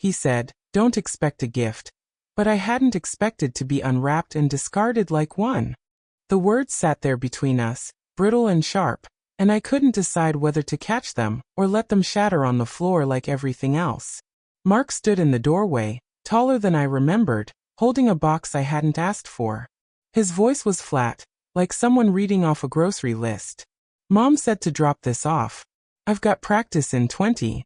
he said, "Don't expect a gift." But I hadn't expected to be unwrapped and discarded like one. The words sat there between us, brittle and sharp, and I couldn't decide whether to catch them or let them shatter on the floor like everything else. Mark stood in the doorway, taller than I remembered, holding a box I hadn't asked for. His voice was flat, like someone reading off a grocery list. "Mom said to drop this off. I've got practice in 20.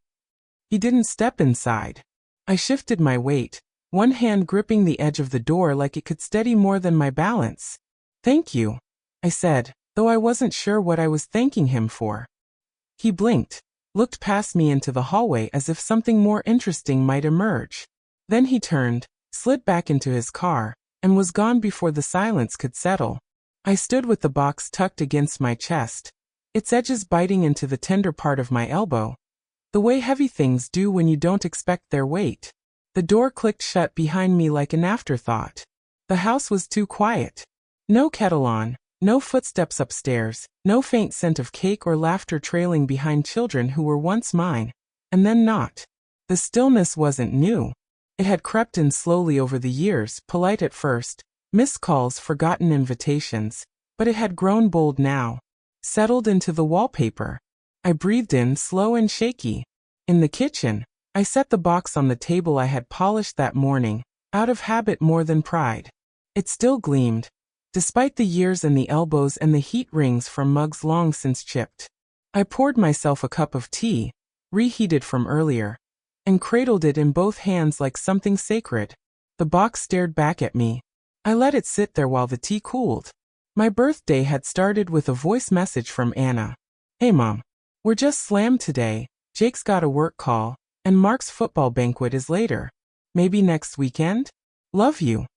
He didn't step inside. I shifted my weight, one hand gripping the edge of the door like it could steady more than my balance. "Thank you," I said, though I wasn't sure what I was thanking him for. He blinked, looked past me into the hallway as if something more interesting might emerge. Then he turned, slid back into his car, and was gone before the silence could settle. I stood with the box tucked against my chest, its edges biting into the tender part of my elbow, the way heavy things do when you don't expect their weight. The door clicked shut behind me like an afterthought. The house was too quiet. No kettle on, no footsteps upstairs, no faint scent of cake or laughter trailing behind children who were once mine, and then not. The stillness wasn't new. It had crept in slowly over the years, polite at first, missed calls, forgotten invitations, but it had grown bold now, settled into the wallpaper. I breathed in, slow and shaky. In the kitchen, I set the box on the table I had polished that morning, out of habit more than pride. It still gleamed, despite the years and the elbows and the heat rings from mugs long since chipped. I poured myself a cup of tea, reheated from earlier, and cradled it in both hands like something sacred. The box stared back at me. I let it sit there while the tea cooled. My birthday had started with a voice message from Anna. "Hey Mom, we're just slammed today. Jake's got a work call, and Mark's football banquet is later. Maybe next weekend? Love you."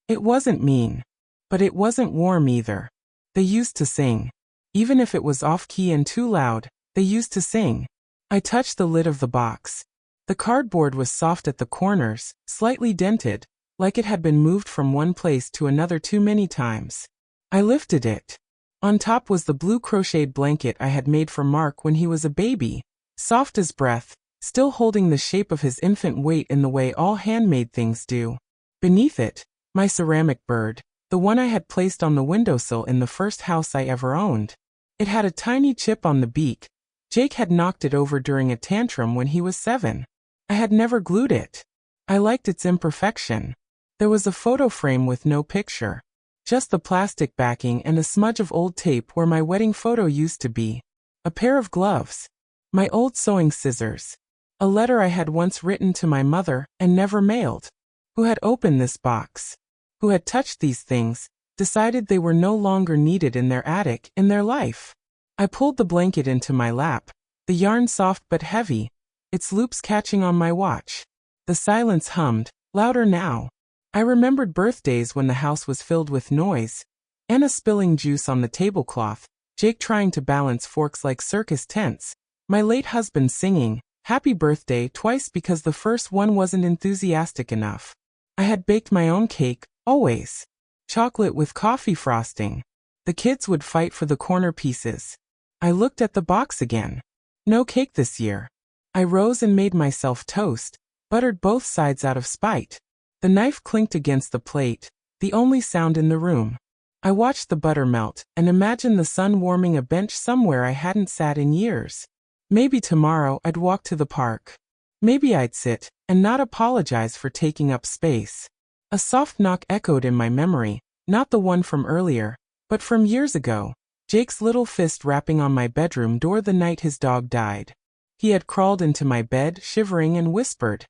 It wasn't mean. But it wasn't warm either. They used to sing. Even if it was off-key and too loud, they used to sing. I touched the lid of the box. The cardboard was soft at the corners, slightly dented, like it had been moved from one place to another too many times. I lifted it. On top was the blue crocheted blanket I had made for Mark when he was a baby, soft as breath, still holding the shape of his infant weight in the way all handmade things do. Beneath it, my ceramic bird, the one I had placed on the windowsill in the first house I ever owned. It had a tiny chip on the beak. Jake had knocked it over during a tantrum when he was 7. I had never glued it. I liked its imperfection. There was a photo frame with no picture, just the plastic backing and a smudge of old tape where my wedding photo used to be. A pair of gloves. My old sewing scissors. A letter I had once written to my mother and never mailed. Who had opened this box? Who had touched these things, decided they were no longer needed in their attic, in their life? I pulled the blanket into my lap, the yarn soft but heavy, its loops catching on my watch. The silence hummed, louder now. I remembered birthdays when the house was filled with noise. Anna spilling juice on the tablecloth, Jake trying to balance forks like circus tents, my late husband singing, "Happy Birthday" twice because the first one wasn't enthusiastic enough. I had baked my own cake, always. Chocolate with coffee frosting. The kids would fight for the corner pieces. I looked at the box again. No cake this year. I rose and made myself toast, buttered both sides out of spite. The knife clinked against the plate, the only sound in the room. I watched the butter melt and imagined the sun warming a bench somewhere I hadn't sat in years. Maybe tomorrow I'd walk to the park. Maybe I'd sit and not apologize for taking up space. A soft knock echoed in my memory, not the one from earlier, but from years ago. Jake's little fist rapping on my bedroom door the night his dog died. He had crawled into my bed, shivering, and whispered,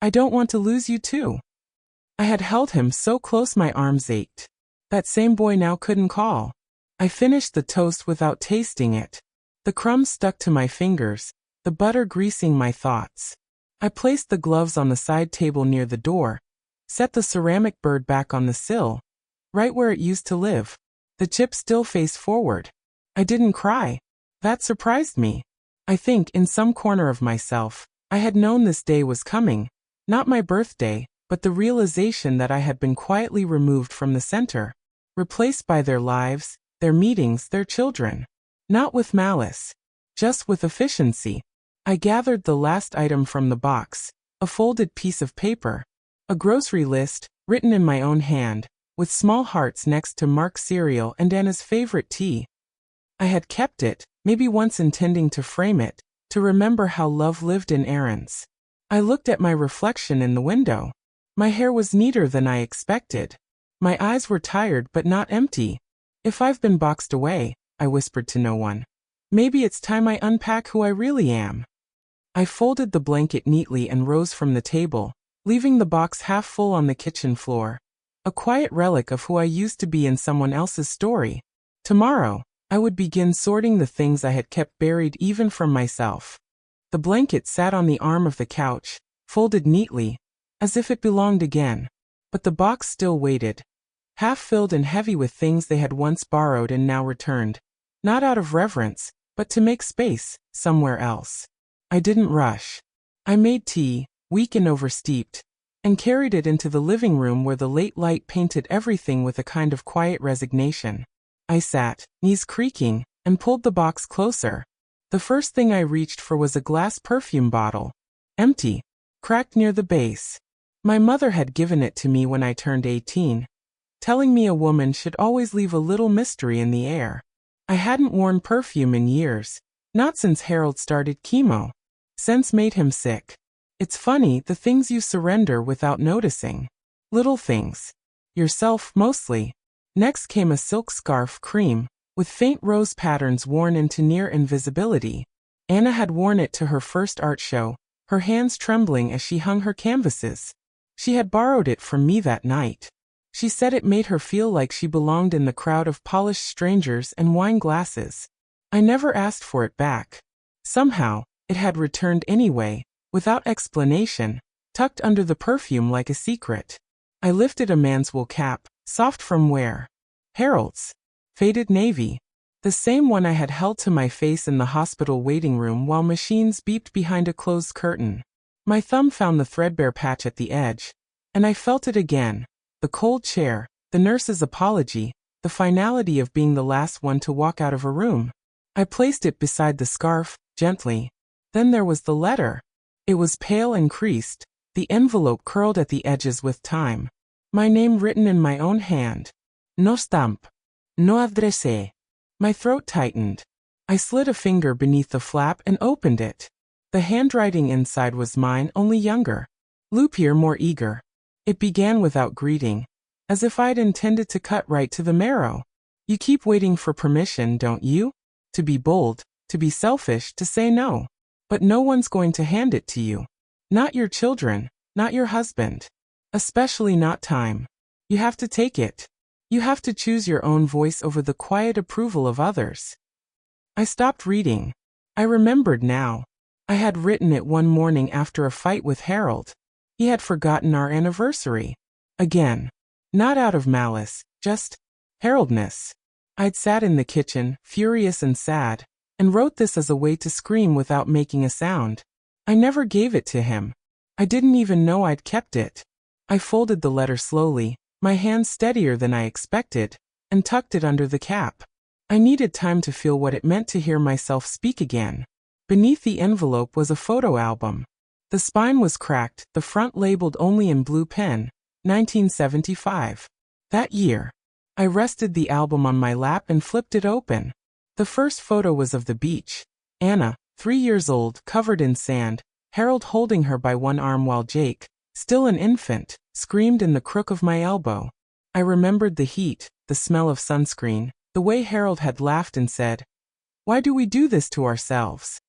"I don't want to lose you too." I had held him so close my arms ached. That same boy now couldn't call. I finished the toast without tasting it. The crumbs stuck to my fingers, the butter greasing my thoughts. I placed the gloves on the side table near the door, set the ceramic bird back on the sill, right where it used to live. The chip still faced forward. I didn't cry. That surprised me. I think, in some corner of myself, I had known this day was coming. Not my birthday, but the realization that I had been quietly removed from the center, replaced by their lives, their meetings, their children. Not with malice, just with efficiency. I gathered the last item from the box, a A folded piece of paper. A grocery list, written in my own hand, with small hearts next to Mark's cereal and Anna's favorite tea. I had kept it, maybe once intending to frame it, to remember how love lived in errands. I looked at my reflection in the window. My hair was neater than I expected. My eyes were tired but not empty. If I've been boxed away, I whispered to no one, maybe it's time I unpack who I really am. I folded the blanket neatly and rose from the table, leaving the box half full on the kitchen floor. A quiet relic of who I used to be in someone else's story. Tomorrow, I would begin sorting the things I had kept buried even from myself. The blanket sat on the arm of the couch, folded neatly, as if it belonged again. But the box still waited, half filled and heavy with things they had once borrowed and now returned. Not out of reverence, but to make space, somewhere else. I didn't rush. I made tea, weak and oversteeped, and carried it into the living room where the late light painted everything with a kind of quiet resignation. I sat, knees creaking, and pulled the box closer. The first thing I reached for was a glass perfume bottle. Empty, cracked near the base. My mother had given it to me when I turned 18, telling me a woman should always leave a little mystery in the air. I hadn't worn perfume in years, not since Harold started chemo. Scents made him sick. It's funny, the things you surrender without noticing. Little things. Yourself, mostly. Next came a silk scarf, cream, with faint rose patterns worn into near invisibility. Anna had worn it to her first art show, her hands trembling as she hung her canvases. She had borrowed it from me that night. She said it made her feel like she belonged in the crowd of polished strangers and wine glasses. I never asked for it back. Somehow, it had returned anyway, without explanation, tucked under the perfume like a secret. I lifted a man's wool cap, soft from wear. Harold's. Faded navy. The same one I had held to my face in the hospital waiting room while machines beeped behind a closed curtain. My thumb found the threadbare patch at the edge, and I felt it again. The cold chair, the nurse's apology, the finality of being the last one to walk out of a room. I placed it beside the scarf, gently. Then there was the letter. It was pale and creased, the envelope curled at the edges with time. My name written in my own hand. No stamp. No adresse. My throat tightened. I slid a finger beneath the flap and opened it. The handwriting inside was mine, only younger. Loopier, more eager. It began without greeting, as if I'd intended to cut right to the marrow. You keep waiting for permission, don't you? To be bold, to be selfish, to say no. But no one's going to hand it to you. Not your children, not your husband. Especially not time. You have to take it. You have to choose your own voice over the quiet approval of others. I stopped reading. I remembered now. I had written it one morning after a fight with Harold. He had forgotten our anniversary. Again. Not out of malice, just Haroldness. I'd sat in the kitchen, furious and sad, and wrote this as a way to scream without making a sound. I never gave it to him. I didn't even know I'd kept it. I folded the letter slowly, my hand steadier than I expected, and tucked it under the cap. I needed time to feel what it meant to hear myself speak again. Beneath the envelope was a photo album. The spine was cracked, the front labeled only in blue pen, 1975. That year. I rested the album on my lap and flipped it open. The first photo was of the beach. Anna, 3 years old, covered in sand, Harold holding her by one arm while Jake, still an infant, screamed in the crook of my elbow. I remembered the heat, the smell of sunscreen, the way Harold had laughed and said, "Why do we do this to ourselves?"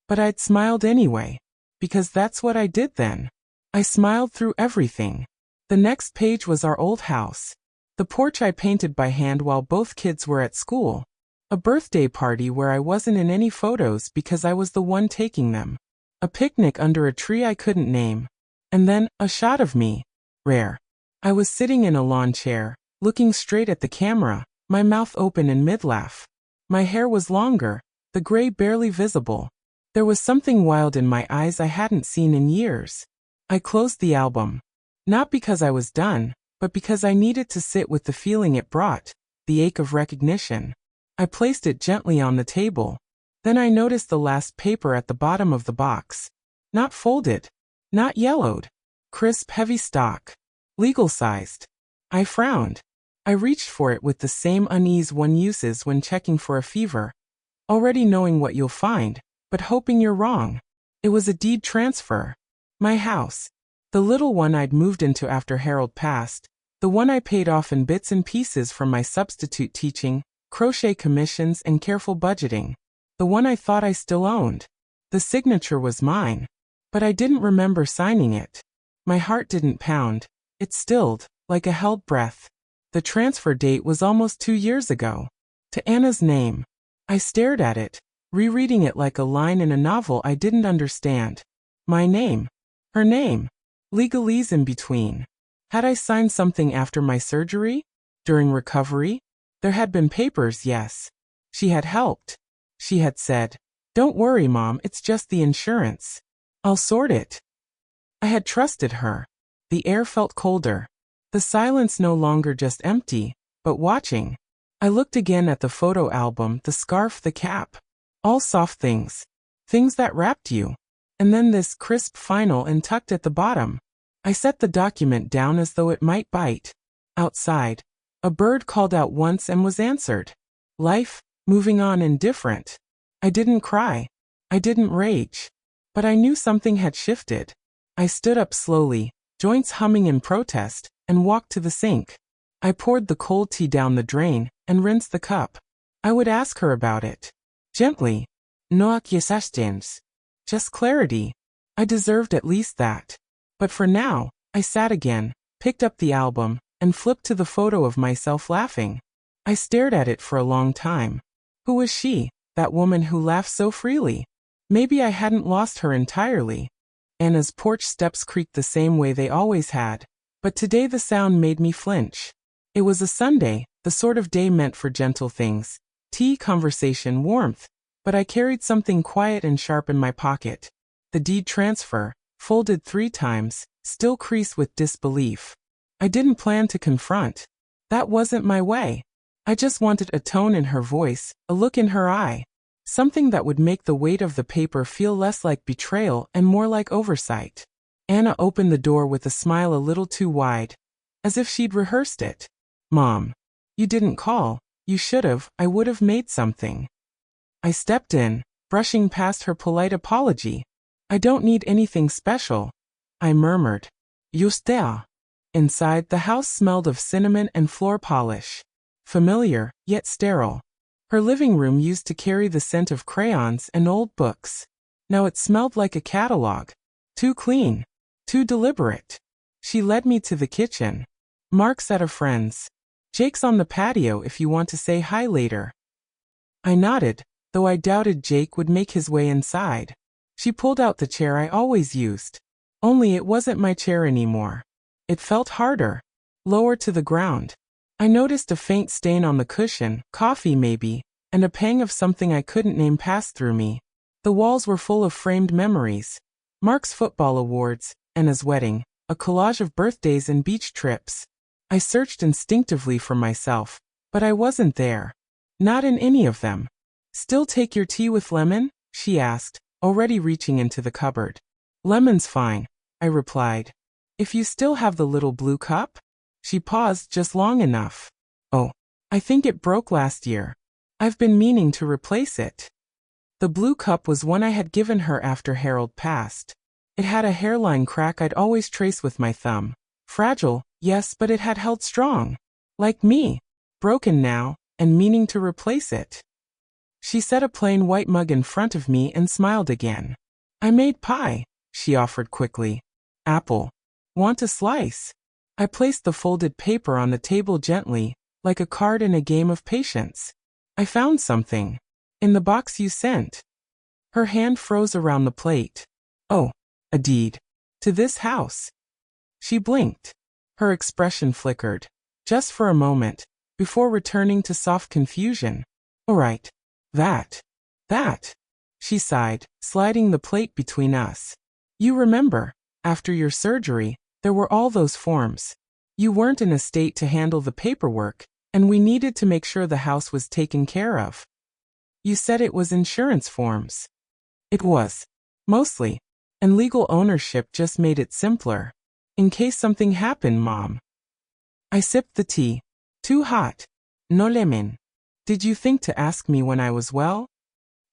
But I'd smiled anyway. Because that's what I did then. I smiled through everything. The next page was our old house. The porch I painted by hand while both kids were at school. A birthday party where I wasn't in any photos because I was the one taking them. A picnic under a tree I couldn't name. And then, a shot of me. Rare. I was sitting in a lawn chair, looking straight at the camera, my mouth open in mid-laugh. My hair was longer, the gray barely visible. There was something wild in my eyes I hadn't seen in years. I closed the album. Not because I was done, but because I needed to sit with the feeling it brought, the ache of recognition. I placed it gently on the table. Then I noticed the last paper at the bottom of the box. Not folded. Not yellowed. Crisp, heavy stock. Legal-sized. I frowned. I reached for it with the same unease one uses when checking for a fever. Already knowing what you'll find, but hoping you're wrong. It was a deed transfer. My house. The little one I'd moved into after Harold passed. The one I paid off in bits and pieces from my substitute teaching, crochet commissions, and careful budgeting. The one I thought I still owned. The signature was mine. But I didn't remember signing it. My heart didn't pound. It stilled, like a held breath. The transfer date was almost 2 years ago. To Anna's name. I stared at it, rereading it like a line in a novel I didn't understand. My name. Her name. Legalese in between. Had I signed something after my surgery? During recovery? There had been papers, yes. She had helped. She had said, "Don't worry, Mom, it's just the insurance. I'll sort it." I had trusted her. The air felt colder. The silence no longer just empty, but watching. I looked again at the photo album, the scarf, the cap. All soft things. Things that wrapped you. And then this crisp final and tucked at the bottom. I set the document down as though it might bite. Outside, a bird called out once and was answered. Life, moving on and different. I didn't cry. I didn't rage. But I knew something had shifted. I stood up slowly, joints humming in protest, and walked to the sink. I poured the cold tea down the drain and rinsed the cup. I would ask her about it. Gently. Noak yesashtiens. Just clarity. I deserved at least that. But for now, I sat again, picked up the album, and flipped to the photo of myself laughing. I stared at it for a long time. Who was she, that woman who laughed so freely? Maybe I hadn't lost her entirely. Anna's porch steps creaked the same way they always had, but today the sound made me flinch. It was a Sunday, the sort of day meant for gentle things. Tea, conversation, warmth. But I carried something quiet and sharp in my pocket. The deed transfer, folded 3 times, still creased with disbelief. I didn't plan to confront. That wasn't my way. I just wanted a tone in her voice, a look in her eye. Something that would make the weight of the paper feel less like betrayal and more like oversight. Anna opened the door with a smile a little too wide, as if she'd rehearsed it. "Mom, you didn't call. You should've. I would've made something." I stepped in, brushing past her polite apology. "I don't need anything special," I murmured. "Just there." Inside, the house smelled of cinnamon and floor polish. Familiar, yet sterile. Her living room used to carry the scent of crayons and old books. Now it smelled like a catalog. Too clean. Too deliberate. She led me to the kitchen. "Mark's at a friend's. Jake's on the patio if you want to say hi later." I nodded, though I doubted Jake would make his way inside. She pulled out the chair I always used. Only it wasn't my chair anymore. It felt harder. Lower to the ground. I noticed a faint stain on the cushion, coffee maybe, and a pang of something I couldn't name passed through me. The walls were full of framed memories. Mark's football awards, Anna's wedding, a collage of birthdays and beach trips. I searched instinctively for myself, but I wasn't there. Not in any of them. "Still take your tea with lemon?" she asked, already reaching into the cupboard. "Lemon's fine," I replied. "If you still have the little blue cup?" She paused just long enough. "Oh, I think it broke last year. I've been meaning to replace it." The blue cup was one I had given her after Harold passed. It had a hairline crack I'd always trace with my thumb. Fragile, yes, but it had held strong. Like me. Broken now, and meaning to replace it. She set a plain white mug in front of me and smiled again. "I made pie," she offered quickly. "Apple. Want a slice?" I placed the folded paper on the table gently, like a card in a game of patience. "I found something. In the box you sent." Her hand froze around the plate. "Oh, a deed. To this house." She blinked. Her expression flickered. Just for a moment, before returning to soft confusion. "All right. That. She sighed, sliding the plate between us. "You remember, after your surgery, there were all those forms. You weren't in a state to handle the paperwork, and we needed to make sure the house was taken care of. You said it was insurance forms." "It was. Mostly. And legal ownership just made it simpler. In case something happened, Mom. I sipped the tea. Too hot. No lemon. Did you think to ask me when I was well?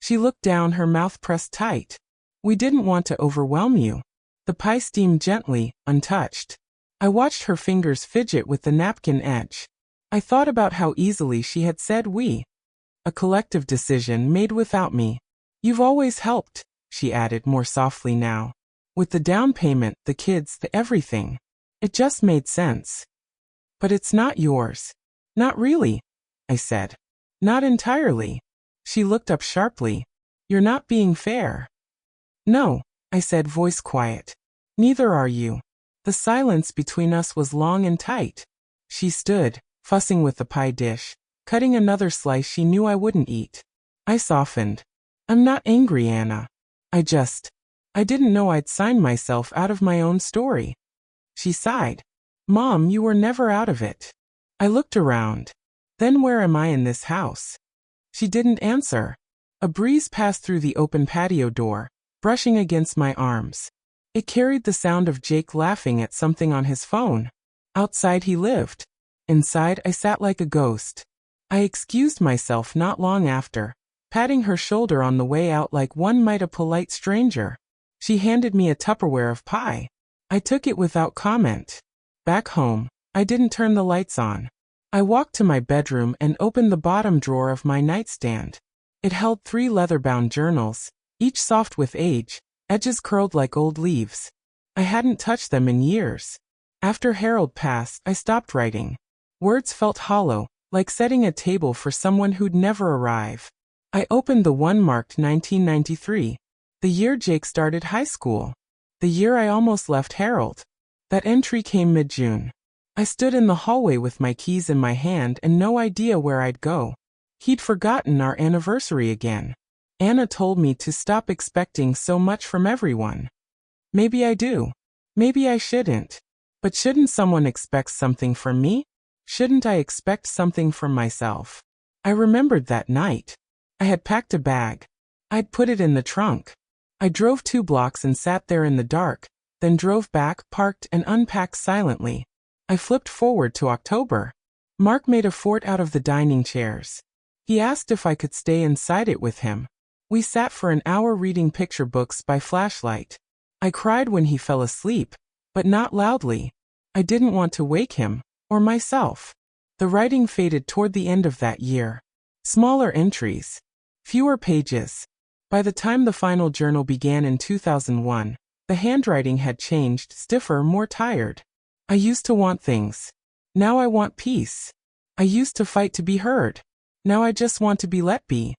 She looked down, her mouth pressed tight. We didn't want to overwhelm you. The pie steamed gently, untouched. I watched her fingers fidget with the napkin edge. I thought about how easily she had said we. A collective decision made without me. You've always helped, she added more softly now. With the down payment, the kids, the everything. It just made sense. But it's not yours. Not really, I said. Not entirely. She looked up sharply. You're not being fair. No, I said, voice quiet. Neither are you. The silence between us was long and tight. She stood, fussing with the pie dish, cutting another slice she knew I wouldn't eat. I softened. I'm not angry, Anna. I didn't know I'd signed myself out of my own story. She sighed. Mom, you were never out of it. I looked around. Then where am I in this house? She didn't answer. A breeze passed through the open patio door, brushing against my arms. It carried the sound of Jake laughing at something on his phone. Outside he lived. Inside I sat like a ghost. I excused myself not long after, patting her shoulder on the way out like one might a polite stranger. She handed me a Tupperware of pie. I took it without comment. Back home, I didn't turn the lights on. I walked to my bedroom and opened the bottom drawer of my nightstand. It held 3 leather-bound journals, each soft with age, edges curled like old leaves. I hadn't touched them in years. After Harold passed, I stopped writing. Words felt hollow, like setting a table for someone who'd never arrive. I opened the one marked 1993, the year Jake started high school. The year I almost left Harold. That entry came mid-June. I stood in the hallway with my keys in my hand and no idea where I'd go. He'd forgotten our anniversary again. Anna told me to stop expecting so much from everyone. Maybe I do. Maybe I shouldn't. But shouldn't someone expect something from me? Shouldn't I expect something from myself? I remembered that night. I had packed a bag. I'd put it in the trunk. I drove 2 blocks and sat there in the dark, then drove back, parked, and unpacked silently. I flipped forward to October. Mark made a fort out of the dining chairs. He asked if I could stay inside it with him. We sat for an hour reading picture books by flashlight. I cried when he fell asleep, but not loudly. I didn't want to wake him, or myself. The writing faded toward the end of that year. Smaller entries. Fewer pages. By the time the final journal began in 2001, the handwriting had changed, stiffer, more tired. I used to want things. Now I want peace. I used to fight to be heard. Now I just want to be let be.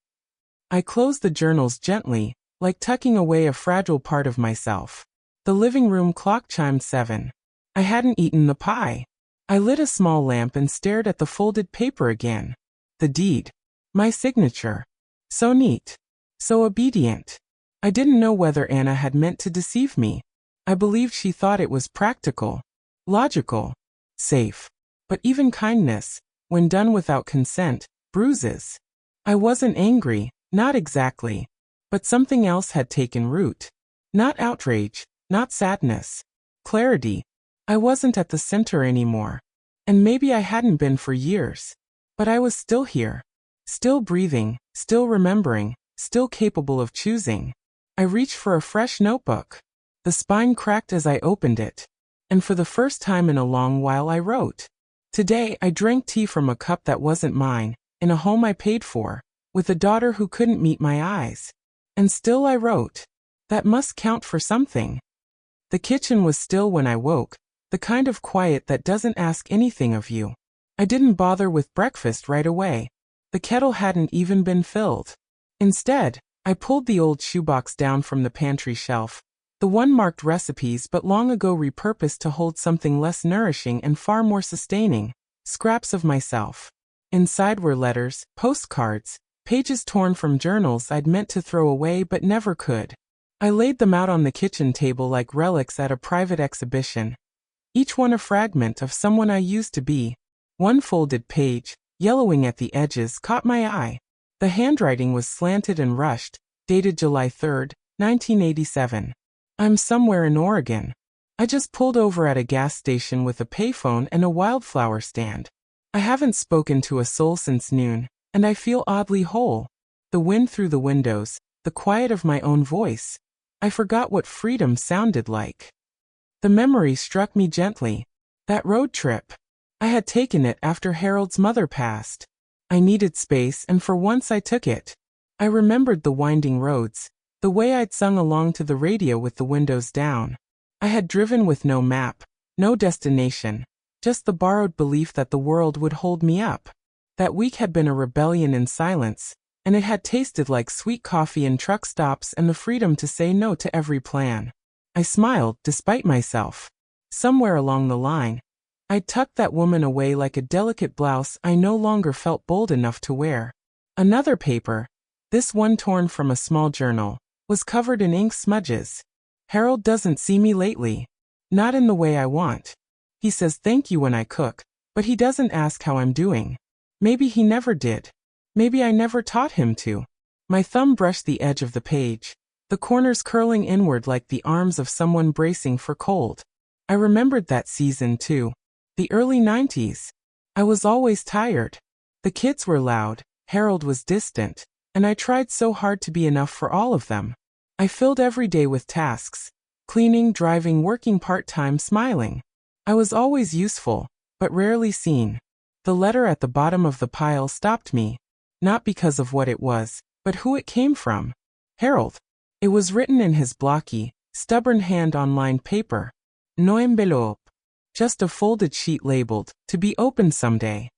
I closed the journals gently, like tucking away a fragile part of myself. The living room clock chimed 7. I hadn't eaten the pie. I lit a small lamp and stared at the folded paper again. The deed. My signature. So neat. So obedient. I didn't know whether Anna had meant to deceive me. I believed she thought it was practical, logical, safe. But even kindness, when done without consent, bruises. I wasn't angry, not exactly. But something else had taken root. Not outrage, not sadness. Clarity. I wasn't at the center anymore. And maybe I hadn't been for years. But I was still here. Still breathing, still remembering, still capable of choosing. I reached for a fresh notebook. The spine cracked as I opened it. And for the first time in a long while I wrote. Today I drank tea from a cup that wasn't mine, in a home I paid for, with a daughter who couldn't meet my eyes. And still I wrote. That must count for something. The kitchen was still when I woke, the kind of quiet that doesn't ask anything of you. I didn't bother with breakfast right away. The kettle hadn't even been filled. Instead, I pulled the old shoebox down from the pantry shelf, the one marked recipes but long ago repurposed to hold something less nourishing and far more sustaining, scraps of myself. Inside were letters, postcards, pages torn from journals I'd meant to throw away but never could. I laid them out on the kitchen table like relics at a private exhibition. Each one a fragment of someone I used to be. One folded page, yellowing at the edges, caught my eye. The handwriting was slanted and rushed, dated July 3, 1987. I'm somewhere in Oregon. I just pulled over at a gas station with a payphone and a wildflower stand. I haven't spoken to a soul since noon, and I feel oddly whole. The wind through the windows, the quiet of my own voice. I forgot what freedom sounded like. The memory struck me gently. That road trip. I had taken it after Harold's mother passed. I needed space, and for once I took it. I remembered the winding roads, the way I'd sung along to the radio with the windows down. I had driven with no map, no destination, just the borrowed belief that the world would hold me up. That week had been a rebellion in silence, and it had tasted like sweet coffee in truck stops and the freedom to say no to every plan. I smiled, despite myself. Somewhere along the line, I'd tucked that woman away like a delicate blouse I no longer felt bold enough to wear. Another paper, this one torn from a small journal, was covered in ink smudges. Harold doesn't see me lately. Not in the way I want. He says thank you when I cook, but he doesn't ask how I'm doing. Maybe he never did. Maybe I never taught him to. My thumb brushed the edge of the page, the corners curling inward like the arms of someone bracing for cold. I remembered that season too. The early 90s. I was always tired. The kids were loud, Harold was distant, and I tried so hard to be enough for all of them. I filled every day with tasks, cleaning, driving, working part-time, smiling. I was always useful, but rarely seen. The letter at the bottom of the pile stopped me, not because of what it was, but who it came from. Harold. It was written in his blocky, stubborn hand on lined paper. No envelope. Just a folded sheet labeled, to be opened someday.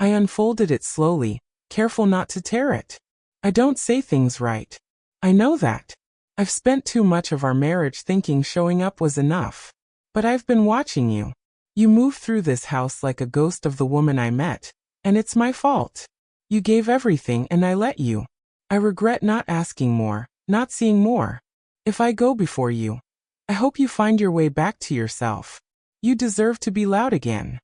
I unfolded it slowly, careful not to tear it. I don't say things right. I know that. I've spent too much of our marriage thinking showing up was enough. But I've been watching you. You moved through this house like a ghost of the woman I met, and it's my fault. You gave everything and I let you. I regret not asking more, not seeing more. If I go before you, I hope you find your way back to yourself. You deserve to be loud again.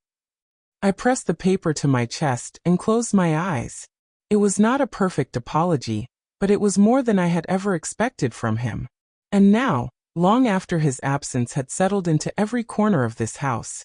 I pressed the paper to my chest and closed my eyes. It was not a perfect apology, but it was more than I had ever expected from him. And now, long after his absence had settled into every corner of this house,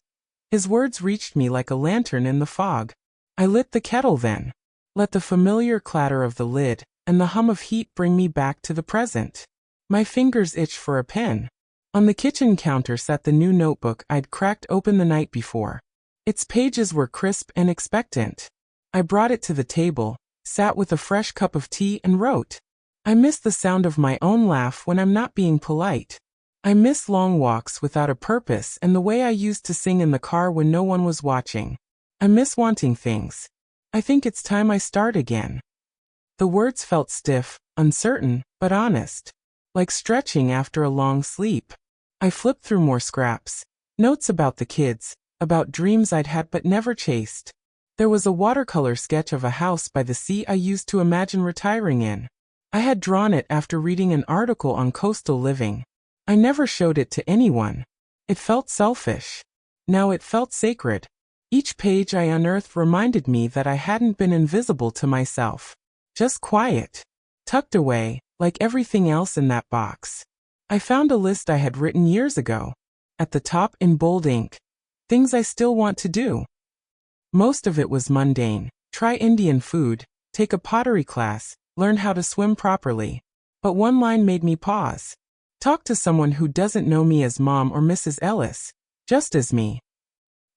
his words reached me like a lantern in the fog. I lit the kettle then. Let the familiar clatter of the lid and the hum of heat bring me back to the present. My fingers itched for a pen. On the kitchen counter sat the new notebook I'd cracked open the night before. Its pages were crisp and expectant. I brought it to the table, sat with a fresh cup of tea and wrote. I miss the sound of my own laugh when I'm not being polite. I miss long walks without a purpose and the way I used to sing in the car when no one was watching. I miss wanting things. I think it's time I start again. The words felt stiff, uncertain, but honest. Like stretching after a long sleep. I flipped through more scraps. Notes about the kids, about dreams I'd had but never chased. There was a watercolor sketch of a house by the sea I used to imagine retiring in. I had drawn it after reading an article on coastal living. I never showed it to anyone. It felt selfish. Now it felt sacred. Each page I unearthed reminded me that I hadn't been invisible to myself. Just quiet. Tucked away, like everything else in that box. I found a list I had written years ago. At the top in bold ink. Things I still want to do. Most of it was mundane. Try Indian food, take a pottery class, learn how to swim properly. But one line made me pause. Talk to someone who doesn't know me as Mom or Mrs. Ellis, just as me.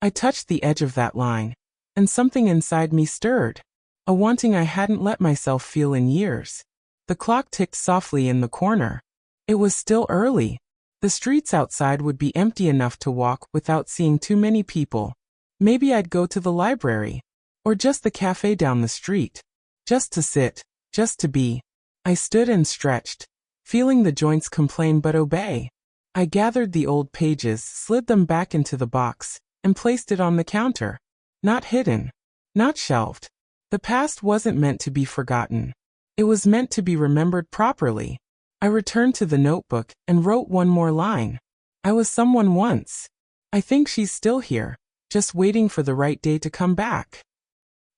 I touched the edge of that line, and something inside me stirred. A wanting I hadn't let myself feel in years. The clock ticked softly in the corner. It was still early. The streets outside would be empty enough to walk without seeing too many people. Maybe I'd go to the library. Or just the cafe down the street. Just to sit. Just to be. I stood and stretched, feeling the joints complain but obey. I gathered the old pages, slid them back into the box, and placed it on the counter. Not hidden. Not shelved. The past wasn't meant to be forgotten. It was meant to be remembered properly. I returned to the notebook and wrote one more line. I was someone once. I think she's still here, just waiting for the right day to come back.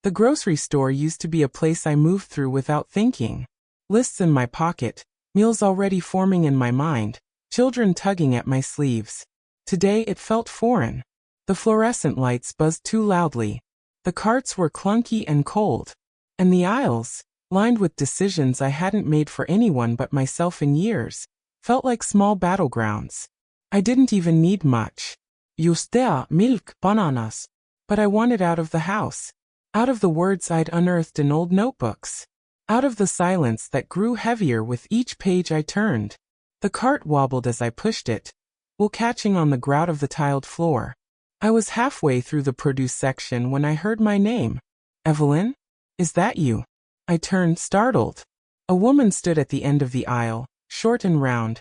The grocery store used to be a place I moved through without thinking. Lists in my pocket, meals already forming in my mind, children tugging at my sleeves. Today it felt foreign. The fluorescent lights buzzed too loudly. The carts were clunky and cold. And the aisles, lined with decisions I hadn't made for anyone but myself in years, felt like small battlegrounds. I didn't even need much. Just milk, bananas. But I wanted out of the house. Out of the words I'd unearthed in old notebooks. Out of the silence that grew heavier with each page I turned. The cart wobbled as I pushed it, while catching on the grout of the tiled floor. I was halfway through the produce section when I heard my name. Evelyn? Is that you? I turned, startled. A woman stood at the end of the aisle, short and round,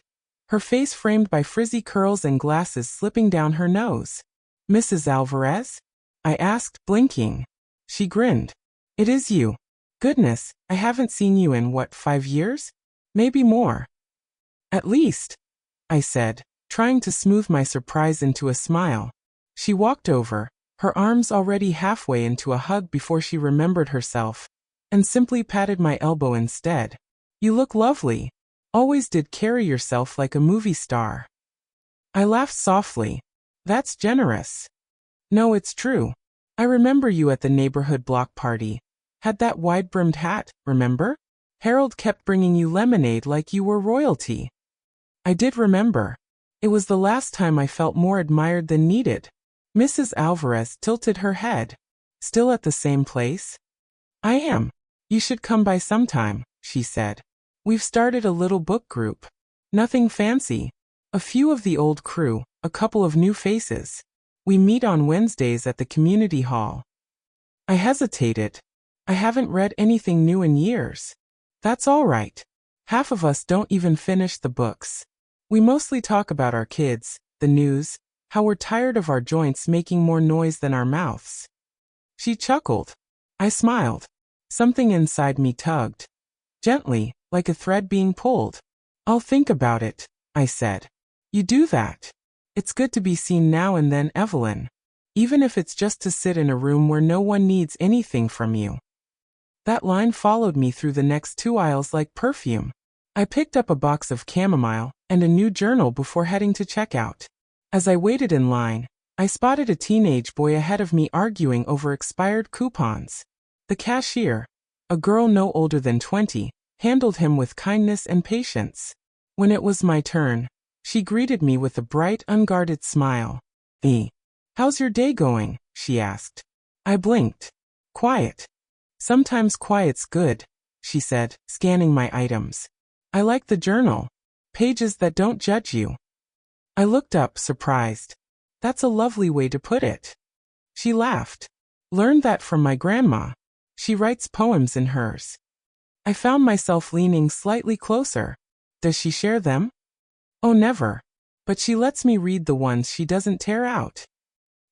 her face framed by frizzy curls and glasses slipping down her nose. Mrs. Alvarez? I asked, blinking. She grinned. It is you. Goodness, I haven't seen you in 5 years? Maybe more. At least, I said, trying to smooth my surprise into a smile. She walked over, her arms already halfway into a hug before she remembered herself, and simply patted my elbow instead. You look lovely. Always did carry yourself like a movie star. I laughed softly. That's generous. No, it's true. I remember you at the neighborhood block party. Had that wide-brimmed hat, remember? Harold kept bringing you lemonade like you were royalty. I did remember. It was the last time I felt more admired than needed. Mrs. Alvarez tilted her head. Still at the same place? I am. You should come by sometime, she said. We've started a little book group. Nothing fancy. A few of the old crew, a couple of new faces. We meet on Wednesdays at the community hall. I hesitated. I haven't read anything new in years. That's all right. Half of us don't even finish the books. We mostly talk about our kids, the news, how we're tired of our joints making more noise than our mouths. She chuckled. I smiled. Something inside me tugged. Gently, like a thread being pulled. I'll think about it, I said. You do that. It's good to be seen now and then, Evelyn. Even if it's just to sit in a room where no one needs anything from you. That line followed me through the next 2 aisles like perfume. I picked up a box of chamomile and a new journal before heading to checkout. As I waited in line, I spotted a teenage boy ahead of me arguing over expired coupons. The cashier, a girl no older than 20, handled him with kindness and patience. When it was my turn, she greeted me with a bright, unguarded smile. How's your day going? She asked. I blinked. Quiet. Sometimes quiet's good, she said, scanning my items. I like the journal. Pages that don't judge you. I looked up, surprised. That's a lovely way to put it. She laughed. Learned that from my grandma. She writes poems in hers. I found myself leaning slightly closer. Does she share them? Oh, never. But she lets me read the ones she doesn't tear out.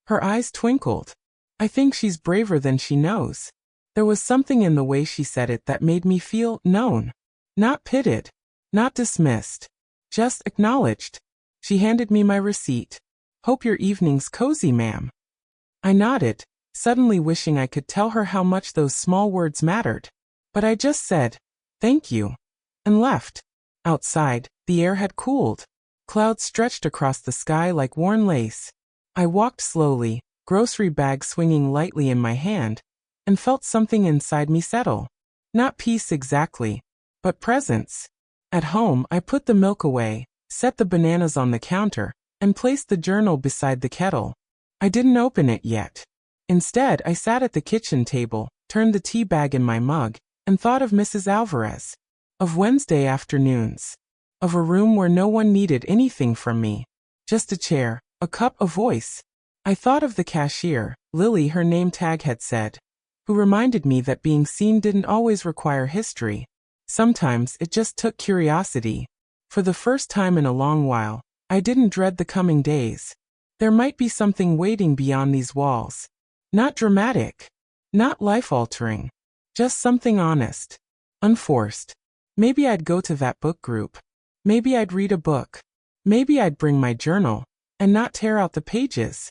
Her eyes twinkled. I think she's braver than she knows. There was something in the way she said it that made me feel known. Not pitted. Not dismissed. Just acknowledged. She handed me my receipt. Hope your evening's cozy, ma'am. I nodded, suddenly wishing I could tell her how much those small words mattered. But I just said, thank you, and left. Outside, the air had cooled. Clouds stretched across the sky like worn lace. I walked slowly, grocery bag swinging lightly in my hand, and felt something inside me settle. Not peace exactly, but presence. At home, I put the milk away, set the bananas on the counter, and placed the journal beside the kettle. I didn't open it yet. Instead, I sat at the kitchen table, turned the tea bag in my mug, and thought of Mrs. Alvarez. Of Wednesday afternoons. Of a room where no one needed anything from me. Just a chair, a cup, a voice. I thought of the cashier, Lily her name tag had said, who reminded me that being seen didn't always require history. Sometimes it just took curiosity. For the first time in a long while, I didn't dread the coming days. There might be something waiting beyond these walls. Not dramatic. Not life-altering. Just something honest. Unforced. Maybe I'd go to that book group. Maybe I'd read a book. Maybe I'd bring my journal, and not tear out the pages.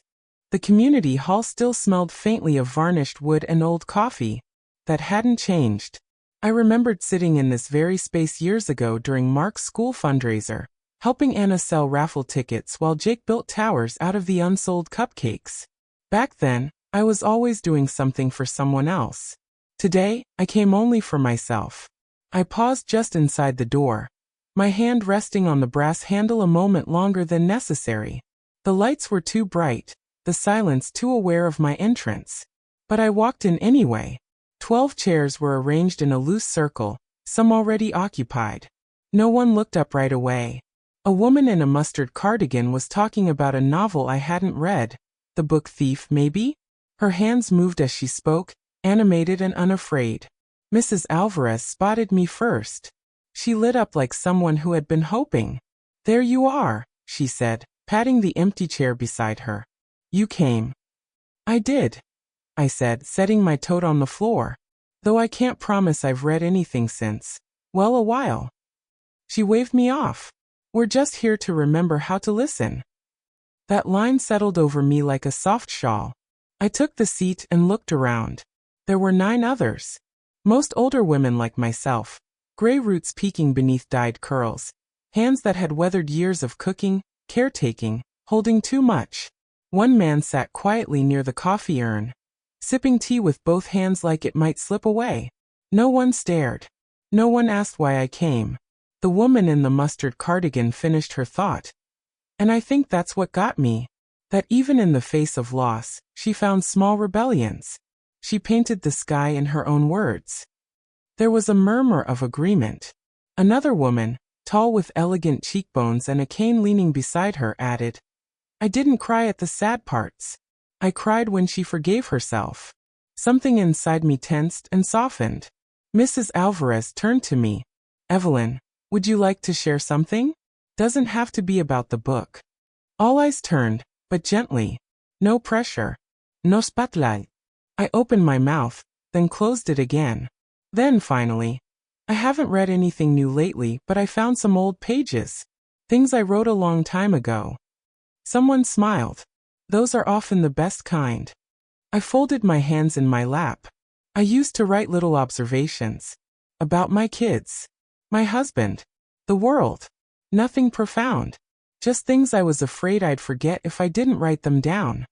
The community hall still smelled faintly of varnished wood and old coffee. That hadn't changed. I remembered sitting in this very space years ago during Mark's school fundraiser, helping Anna sell raffle tickets while Jake built towers out of the unsold cupcakes. Back then, I was always doing something for someone else. Today, I came only for myself. I paused just inside the door, my hand resting on the brass handle a moment longer than necessary. The lights were too bright, the silence too aware of my entrance. But I walked in anyway. 12 chairs were arranged in a loose circle, some already occupied. No one looked up right away. A woman in a mustard cardigan was talking about a novel I hadn't read. The Book Thief, maybe? Her hands moved as she spoke, animated and unafraid. Mrs. Alvarez spotted me first. She lit up like someone who had been hoping. "There you are," she said, patting the empty chair beside her. "You came." "I did," I said, setting my tote on the floor. "Though I can't promise I've read anything since, well, a while." She waved me off. "We're just here to remember how to listen." That line settled over me like a soft shawl. I took the seat and looked around. There were 9 others. Most older women like myself, gray roots peeking beneath dyed curls, hands that had weathered years of cooking, caretaking, holding too much. One man sat quietly near the coffee urn, sipping tea with both hands like it might slip away. No one stared. No one asked why I came. The woman in the mustard cardigan finished her thought. And I think that's what got me. That even in the face of loss, she found small rebellions. She painted the sky in her own words. There was a murmur of agreement. Another woman, tall with elegant cheekbones and a cane leaning beside her, added, "I didn't cry at the sad parts. I cried when she forgave herself." Something inside me tensed and softened. Mrs. Alvarez turned to me. "Evelyn, would you like to share something? Doesn't have to be about the book." All eyes turned, but gently. No pressure. No spotlight. I opened my mouth, then closed it again. Then finally, "I haven't read anything new lately, but I found some old pages. Things I wrote a long time ago." Someone smiled. "Those are often the best kind." I folded my hands in my lap. I used to write little observations. About my kids. My husband. The world. Nothing profound. Just things I was afraid I'd forget if I didn't write them down.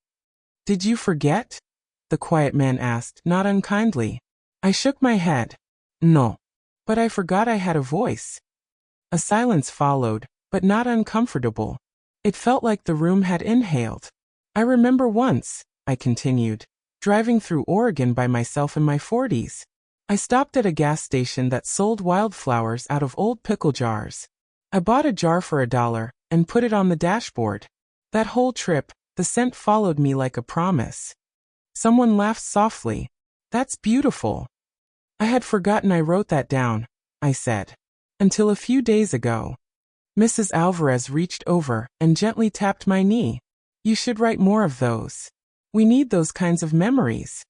"Did you forget?" the quiet man asked, not unkindly. I shook my head. "No. But I forgot I had a voice." A silence followed, but not uncomfortable. It felt like the room had inhaled. "I remember once," I continued, "driving through Oregon by myself in my 40s. I stopped at a gas station that sold wildflowers out of old pickle jars. I bought a jar for $1 and put it on the dashboard. That whole trip, the scent followed me like a promise." Someone laughed softly. "That's beautiful." "I had forgotten I wrote that down," I said. "Until a few days ago." Mrs. Alvarez reached over and gently tapped my knee. "You should write more of those. We need those kinds of memories."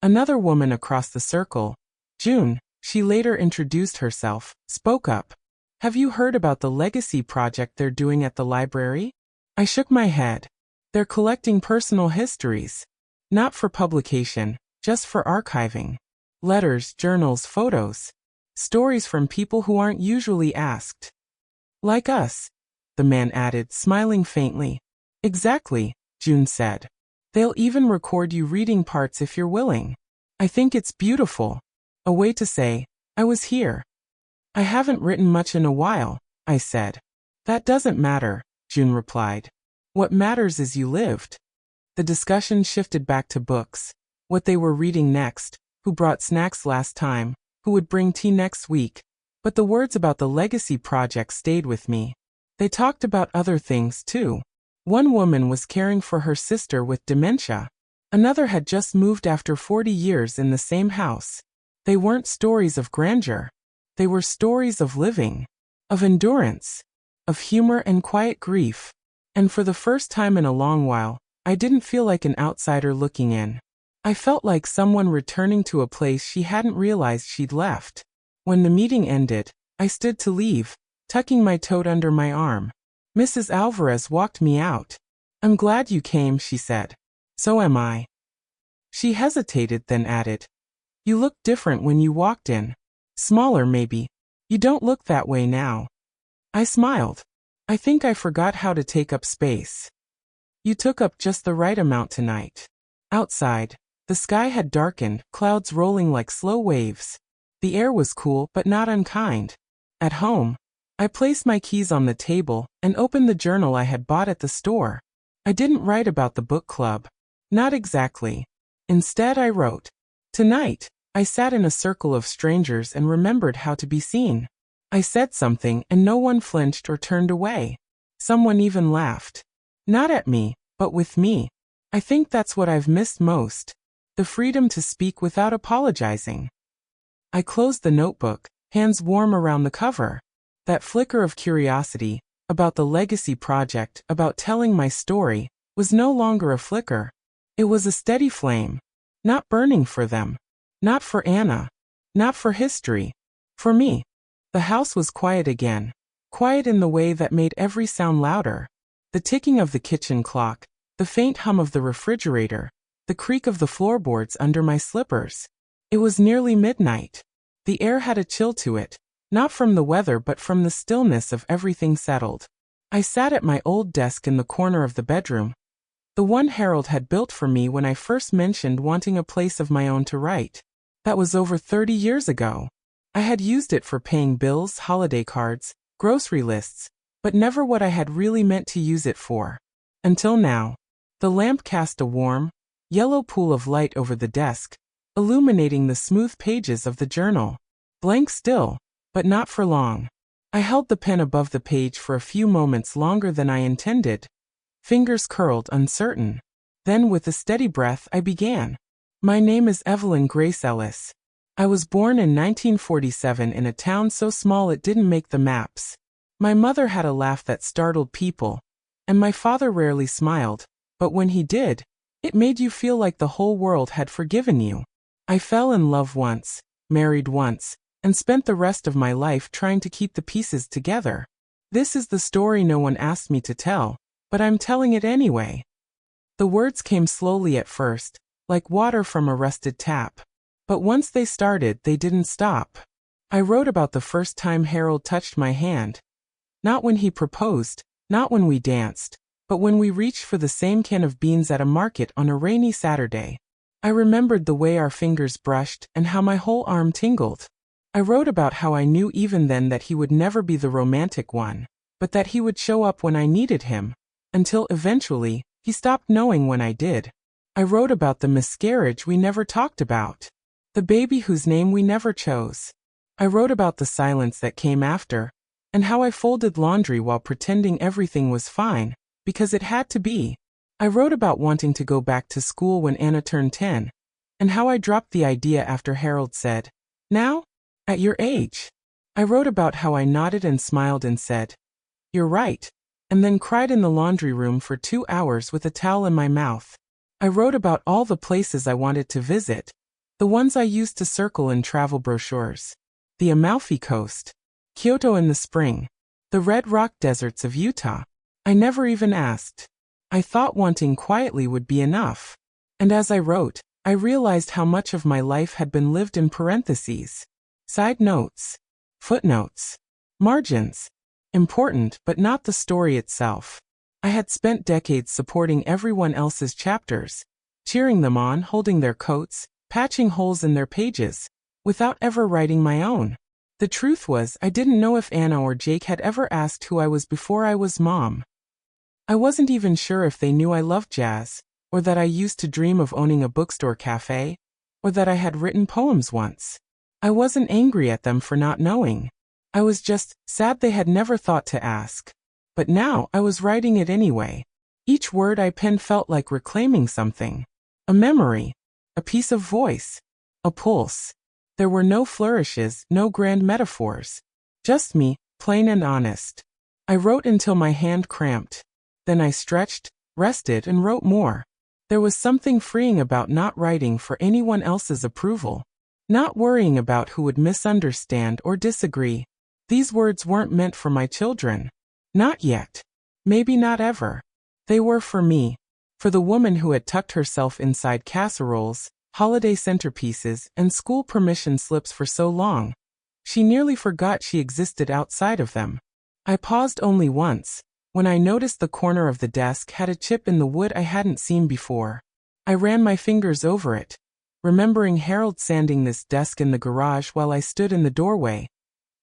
Another woman across the circle, June, she later introduced herself, spoke up. "Have you heard about the legacy project they're doing at the library?" I shook my head. "They're collecting personal histories. Not for publication, just for archiving. Letters, journals, photos. Stories from people who aren't usually asked." "Like us," the man added, smiling faintly. "Exactly," June said. "They'll even record you reading parts if you're willing. I think it's beautiful. A way to say, I was here." "I haven't written much in a while," I said. "That doesn't matter," June replied. "What matters is you lived." The discussion shifted back to books. What they were reading next, who brought snacks last time, who would bring tea next week. But the words about the legacy project stayed with me. They talked about other things too. One woman was caring for her sister with dementia. Another had just moved after 40 years in the same house. They weren't stories of grandeur. They were stories of living, of endurance, of humor and quiet grief. And for the first time in a long while, I didn't feel like an outsider looking in. I felt like someone returning to a place she hadn't realized she'd left. When the meeting ended, I stood to leave, tucking my tote under my arm. Mrs. Alvarez walked me out. "I'm glad you came," she said. "So am I." She hesitated, then added, "You looked different when you walked in. Smaller, maybe. You don't look that way now." I smiled. I think I forgot how to take up space. You took up just the right amount tonight. Outside, the sky had darkened, clouds rolling like slow waves. The air was cool but not unkind. At home, I placed my keys on the table and opened the journal I had bought at the store. I didn't write about the book club. Not exactly. Instead, I wrote. Tonight, I sat in a circle of strangers and remembered how to be seen. I said something and no one flinched or turned away. Someone even laughed. Not at me, but with me. I think that's what I've missed most. The freedom to speak without apologizing. I closed the notebook, hands warm around the cover. That flicker of curiosity, about the legacy project, about telling my story, was no longer a flicker. It was a steady flame. Not burning for them. Not for Anna. Not for history. For me. The house was quiet again. Quiet in the way that made every sound louder. The ticking of the kitchen clock, the faint hum of the refrigerator, the creak of the floorboards under my slippers. It was nearly midnight. The air had a chill to it, not from the weather but from the stillness of everything settled. I sat at my old desk in the corner of the bedroom, the one Harold had built for me when I first mentioned wanting a place of my own to write. That was over 30 years ago. I had used it for paying bills, holiday cards, grocery lists, but never what I had really meant to use it for. Until now. The lamp cast a warm, yellow pool of light over the desk, illuminating the smooth pages of the journal. Blank still, but not for long. I held the pen above the page for a few moments longer than I intended. Fingers curled, uncertain. Then with a steady breath I began. My name is Evelyn Grace Ellis. I was born in 1947 in a town so small it didn't make the maps. My mother had a laugh that startled people, and my father rarely smiled, but when he did, it made you feel like the whole world had forgiven you. I fell in love once, married once, and spent the rest of my life trying to keep the pieces together. This is the story no one asked me to tell, but I'm telling it anyway. The words came slowly at first, like water from a rusted tap. But once they started, they didn't stop. I wrote about the first time Harold touched my hand. Not when he proposed, not when we danced, but when we reached for the same can of beans at a market on a rainy Saturday. I remembered the way our fingers brushed and how my whole arm tingled. I wrote about how I knew even then that he would never be the romantic one, but that he would show up when I needed him, until eventually, he stopped knowing when I did. I wrote about the miscarriage we never talked about. The baby whose name we never chose. I wrote about the silence that came after, and how I folded laundry while pretending everything was fine, because it had to be. I wrote about wanting to go back to school when Anna turned 10, and how I dropped the idea after Harold said, "Now? At your age?" I wrote about how I nodded and smiled and said, "You're right," and then cried in the laundry room for 2 hours with a towel in my mouth. I wrote about all the places I wanted to visit, the ones I used to circle in travel brochures. The Amalfi Coast, Kyoto in the spring, the red rock deserts of Utah. I never even asked. I thought wanting quietly would be enough. And as I wrote, I realized how much of my life had been lived in parentheses. Side notes. Footnotes. Margins. Important, but not the story itself. I had spent decades supporting everyone else's chapters, cheering them on, holding their coats, patching holes in their pages, without ever writing my own. The truth was, I didn't know if Anna or Jake had ever asked who I was before I was mom. I wasn't even sure if they knew I loved jazz, or that I used to dream of owning a bookstore cafe, or that I had written poems once. I wasn't angry at them for not knowing. I was just sad they had never thought to ask. But now I was writing it anyway. Each word I penned felt like reclaiming something. A memory. A piece of voice. A pulse. There were no flourishes, no grand metaphors. Just me, plain and honest. I wrote until my hand cramped. Then I stretched, rested, and wrote more. There was something freeing about not writing for anyone else's approval. Not worrying about who would misunderstand or disagree. These words weren't meant for my children. Not yet. Maybe not ever. They were for me. For the woman who had tucked herself inside casseroles, holiday centerpieces, and school permission slips for so long. She nearly forgot she existed outside of them. I paused only once, when I noticed the corner of the desk had a chip in the wood I hadn't seen before. I ran my fingers over it, remembering Harold sanding this desk in the garage while I stood in the doorway,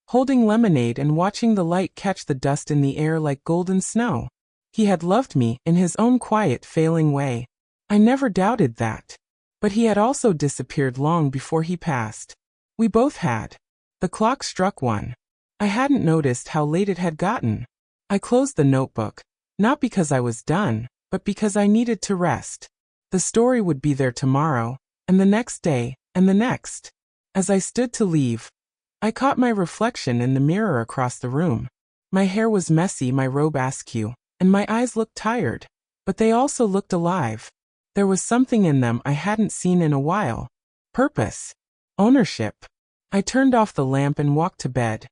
holding lemonade and watching the light catch the dust in the air like golden snow. He had loved me in his own quiet, failing way. I never doubted that. But he had also disappeared long before he passed. We both had. The clock struck 1. I hadn't noticed how late it had gotten. I closed the notebook, not because I was done, but because I needed to rest. The story would be there tomorrow, and the next day, and the next. As I stood to leave, I caught my reflection in the mirror across the room. My hair was messy, my robe askew, and my eyes looked tired, but they also looked alive. There was something in them I hadn't seen in a while. Purpose. Ownership. I turned off the lamp and walked to bed,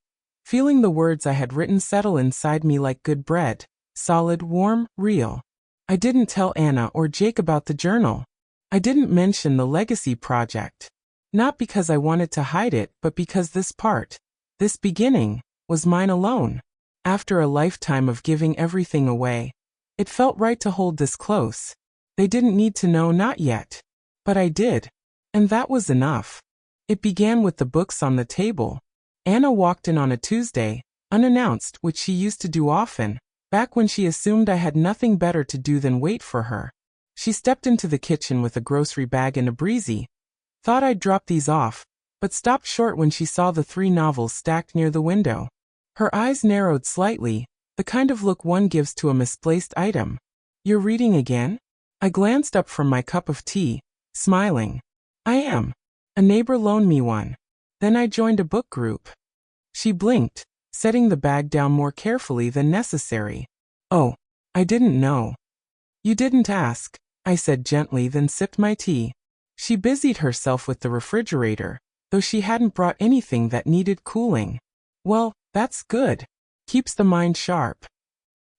feeling the words I had written settle inside me like good bread, solid, warm, real. I didn't tell Anna or Jake about the journal. I didn't mention the legacy project. Not because I wanted to hide it, but because this part, this beginning, was mine alone. After a lifetime of giving everything away, it felt right to hold this close. They didn't need to know, not yet. But I did. And that was enough. It began with the books on the table. Anna walked in on a Tuesday, unannounced, which she used to do often, back when she assumed I had nothing better to do than wait for her. She stepped into the kitchen with a grocery bag and a breezy. Thought I'd drop these off, but stopped short when she saw the 3 novels stacked near the window. Her eyes narrowed slightly, the kind of look one gives to a misplaced item. "You're reading again?" I glanced up from my cup of tea, smiling. "I am. A neighbor loaned me one. Then I joined a book group." She blinked, setting the bag down more carefully than necessary. "Oh, I didn't know." "You didn't ask," I said gently, then sipped my tea. She busied herself with the refrigerator, though she hadn't brought anything that needed cooling. "Well, that's good. Keeps the mind sharp."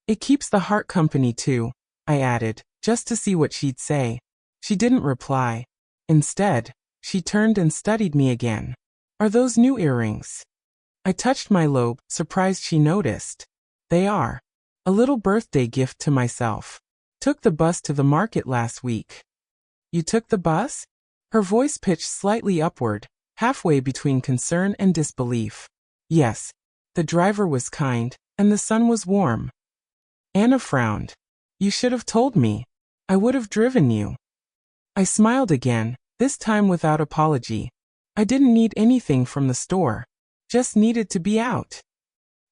"It keeps the heart company too," I added, just to see what she'd say. She didn't reply. Instead, she turned and studied me again. "Are those new earrings?" I touched my lobe, surprised she noticed. "They are. A little birthday gift to myself. Took the bus to the market last week." "You took the bus?" Her voice pitched slightly upward, halfway between concern and disbelief. "Yes. The driver was kind, and the sun was warm." Anna frowned. "You should have told me. I would have driven you." I smiled again, this time without apology. I didn't need anything from the store. Just needed to be out.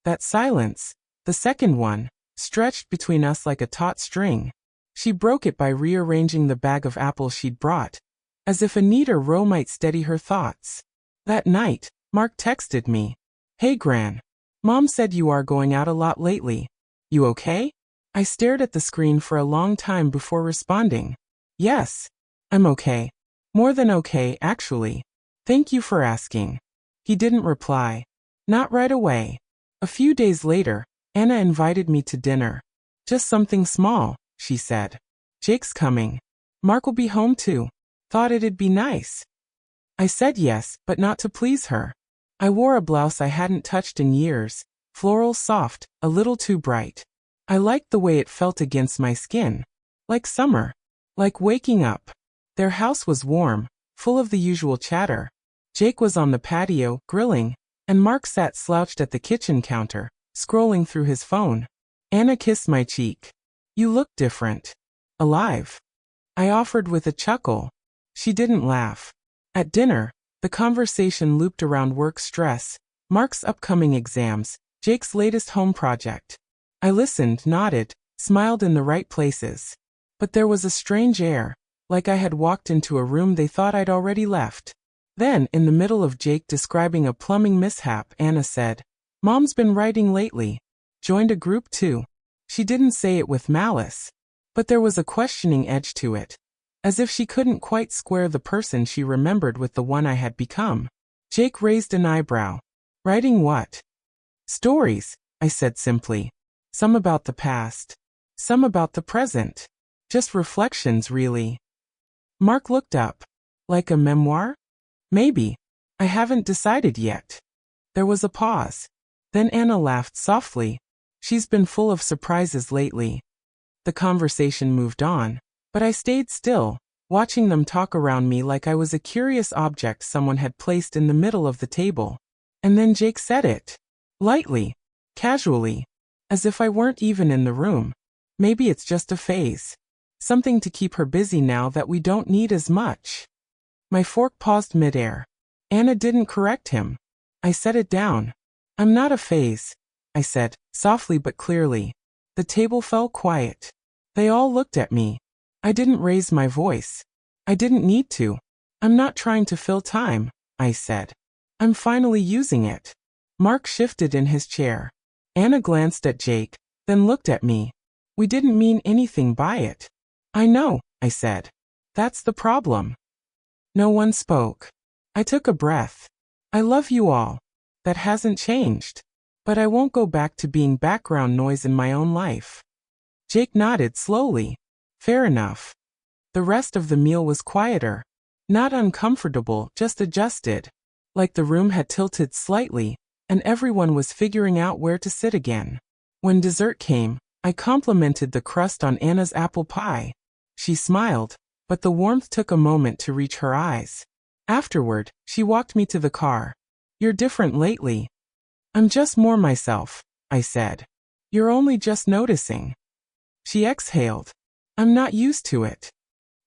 That silence, the second one, stretched between us like a taut string. She broke it by rearranging the bag of apples she'd brought, as if a neater row might steady her thoughts. That night, Mark texted me. "Hey Gran. Mom said you are going out a lot lately. You okay?" I stared at the screen for a long time before responding. "Yes. I'm okay. More than okay, actually. Thank you for asking." He didn't reply. Not right away. A few days later, Anna invited me to dinner. "Just something small," she said. "Jake's coming. Mark will be home too. Thought it'd be nice." I said yes, but not to please her. I wore a blouse I hadn't touched in years, floral, soft, a little too bright. I liked the way it felt against my skin. Like summer. Like waking up. Their house was warm, full of the usual chatter. Jake was on the patio, grilling, and Mark sat slouched at the kitchen counter, scrolling through his phone. Anna kissed my cheek. "You look different. Alive." I offered with a chuckle. She didn't laugh. At dinner, the conversation looped around work stress, Mark's upcoming exams, Jake's latest home project. I listened, nodded, smiled in the right places. But there was a strange air, like I had walked into a room they thought I'd already left. Then, in the middle of Jake describing a plumbing mishap, Anna said, "Mom's been writing lately. Joined a group too." She didn't say it with malice. But there was a questioning edge to it. As if she couldn't quite square the person she remembered with the one I had become. Jake raised an eyebrow. "Writing what?" "Stories," I said simply. "Some about the past. Some about the present. Just reflections, really." Mark looked up. "Like a memoir?" "Maybe. I haven't decided yet." There was a pause. Then Anna laughed softly, She's been full of surprises lately. The conversation moved on, but I stayed still, watching them talk around me like I was a curious object someone had placed in the middle of the table. And then Jake said it. Lightly. Casually. As if I weren't even in the room. Maybe it's just a phase. Something to keep her busy now that we don't need as much. My fork paused midair. Anna didn't correct him. I set it down. I'm not a phase, I said, softly but clearly. The table fell quiet. They all looked at me. I didn't raise my voice. I didn't need to. I'm not trying to fill time, I said. I'm finally using it. Mark shifted in his chair. Anna glanced at Jake, then looked at me. We didn't mean anything by it. I know, I said. That's the problem. No one spoke. I took a breath. I love you all. That hasn't changed. But I won't go back to being background noise in my own life. Jake nodded slowly. Fair enough. The rest of the meal was quieter. Not uncomfortable, just adjusted. Like the room had tilted slightly, and everyone was figuring out where to sit again. When dessert came, I complimented the crust on Anna's apple pie. She smiled, but the warmth took a moment to reach her eyes. Afterward, she walked me to the car. You're different lately. I'm just more myself, I said. You're only just noticing. She exhaled. I'm not used to it.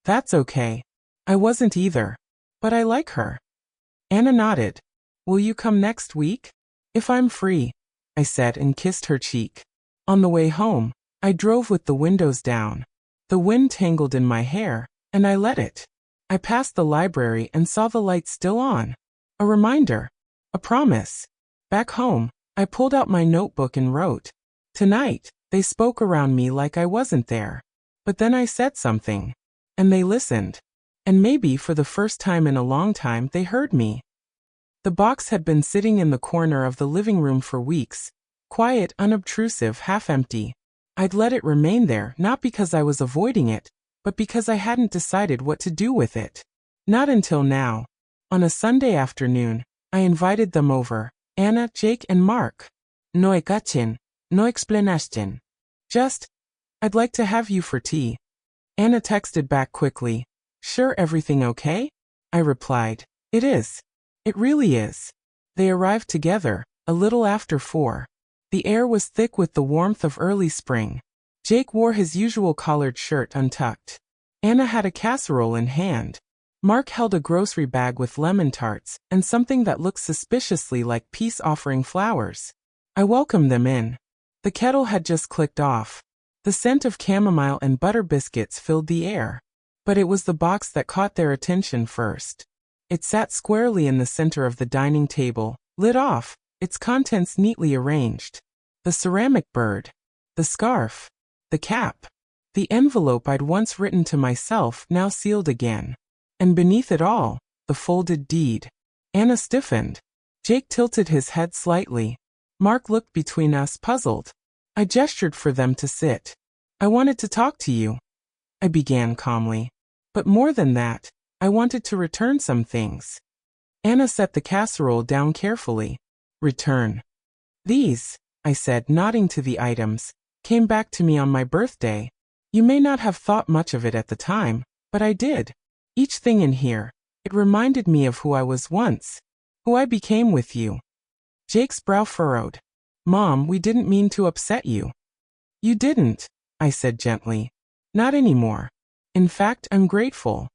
That's okay. I wasn't either. But I like her. Anna nodded. Will you come next week? If I'm free, I said and kissed her cheek. On the way home, I drove with the windows down. The wind tangled in my hair, and I let it. I passed the library and saw the lights still on. A reminder. A promise. Back home, I pulled out my notebook and wrote. Tonight, they spoke around me like I wasn't there. But then I said something. And they listened. And maybe for the first time in a long time they heard me. The box had been sitting in the corner of the living room for weeks. Quiet, unobtrusive, half-empty. I'd let it remain there not because I was avoiding it, but because I hadn't decided what to do with it. Not until now. On a Sunday afternoon, I invited them over. Anna, Jake, and Mark. No ekachin, no explanation. Just, I'd like to have you for tea. Anna texted back quickly. Sure, everything okay? I replied. It is. It really is. They arrived together, a little after 4. The air was thick with the warmth of early spring. Jake wore his usual collared shirt untucked. Anna had a casserole in hand. Mark held a grocery bag with lemon tarts and something that looked suspiciously like peace-offering flowers. I welcomed them in. The kettle had just clicked off. The scent of chamomile and butter biscuits filled the air. But it was the box that caught their attention first. It sat squarely in the center of the dining table, lid off, its contents neatly arranged. The ceramic bird. The scarf. The cap. The envelope I'd once written to myself now sealed again. And beneath it all, the folded deed. Anna stiffened. Jake tilted his head slightly. Mark looked between us, puzzled. I gestured for them to sit. I wanted to talk to you, I began calmly. But more than that, I wanted to return some things. Anna set the casserole down carefully. Return. These, I said, nodding to the items, came back to me on my birthday. You may not have thought much of it at the time, but I did. Each thing in here, it reminded me of who I was once, who I became with you. Jake's brow furrowed. Mom, we didn't mean to upset you. You didn't, I said gently. Not anymore. In fact, I'm grateful.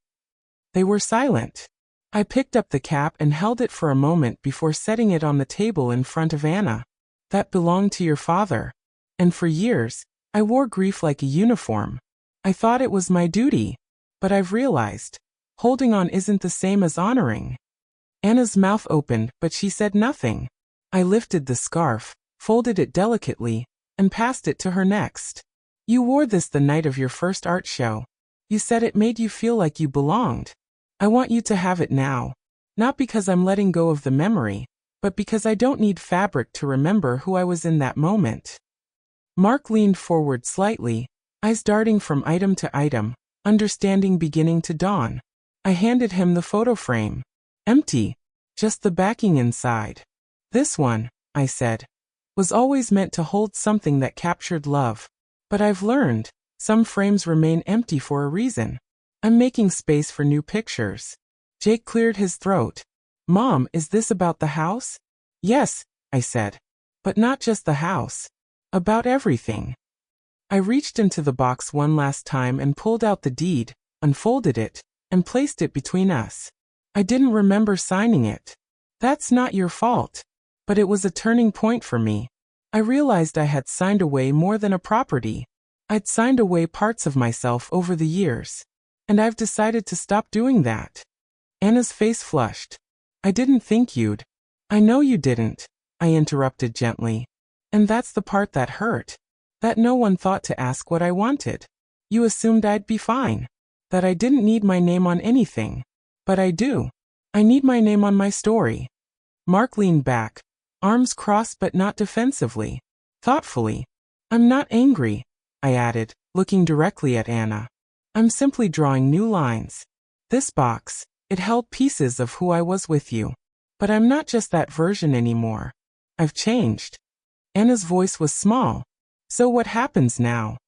They were silent. I picked up the cap and held it for a moment before setting it on the table in front of Anna. That belonged to your father. And for years, I wore grief like a uniform. I thought it was my duty. But I've realized, holding on isn't the same as honoring. Anna's mouth opened, but she said nothing. I lifted the scarf, folded it delicately, and passed it to her next. You wore this the night of your first art show. You said it made you feel like you belonged. I want you to have it now. Not because I'm letting go of the memory, but because I don't need fabric to remember who I was in that moment. Mark leaned forward slightly, eyes darting from item to item, understanding beginning to dawn. I handed him the photo frame. Empty. Just the backing inside. This one, I said. was always meant to hold something that captured love. But I've learned, some frames remain empty for a reason. I'm making space for new pictures. Jake cleared his throat. Mom, is this about the house? Yes, I said. But not just the house. About everything. I reached into the box one last time and pulled out the deed, unfolded it, and placed it between us. I didn't remember signing it. That's not your fault. But it was a turning point for me. I realized I had signed away more than a property. I'd signed away parts of myself over the years. And I've decided to stop doing that. Anna's face flushed. I didn't think you'd. I know you didn't, I interrupted gently. And that's the part that hurt. That no one thought to ask what I wanted. You assumed I'd be fine. That I didn't need my name on anything. But I do. I need my name on my story. Mark leaned back, arms crossed but not defensively. Thoughtfully. I'm not angry, I added, looking directly at Anna. I'm simply drawing new lines. This box, it held pieces of who I was with you. But I'm not just that version anymore. I've changed. Anna's voice was small. So what happens now?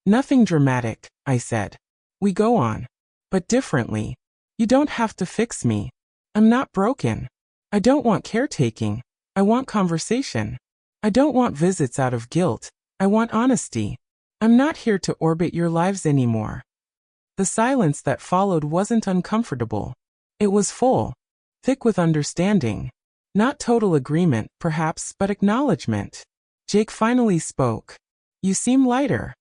Nothing dramatic, I said. We go on. But differently. You don't have to fix me. I'm not broken. I don't want caretaking. I want conversation. I don't want visits out of guilt. I want honesty. I'm not here to orbit your lives anymore. The silence that followed wasn't uncomfortable. It was full. Thick with understanding. Not total agreement, perhaps, but acknowledgement. Jake finally spoke. You seem lighter.